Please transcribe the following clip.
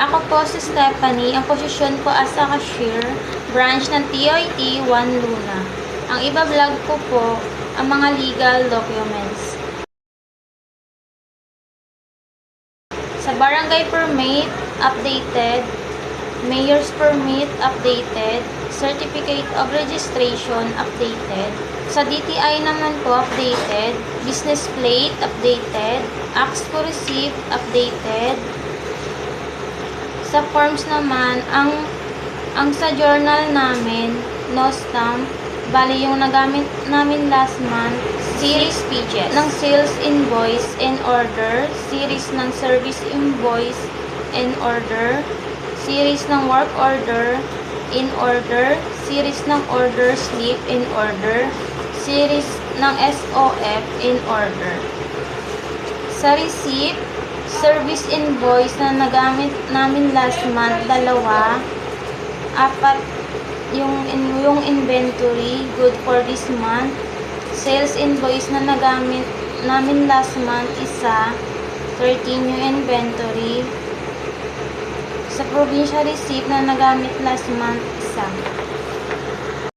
Ako po si Stephanie. Ang posisyon ko as a cashier, branch ng TOT 1 Luna. Ang iba-vlog ko po ang mga legal documents. Sa barangay permit, updated. Mayor's permit, updated. Certificate of registration, updated. Sa DTI naman po, updated. Business plate, updated. Acts to receive, updated. Sa forms naman, ang sa journal namin, no stamp, bali yung nagamit namin last month, series pages ng sales invoice and order, series ng service invoice and order, series ng work order in order, series ng order slip in order, series ng SOF in order. Sa receipt, service invoice na nagamit namin last month, 2, 4 yung inventory, good for this month. Sales invoice na nagamit namin last month, 1, 13 yung inventory. Sa provincial receipt na nagamit last month, 1.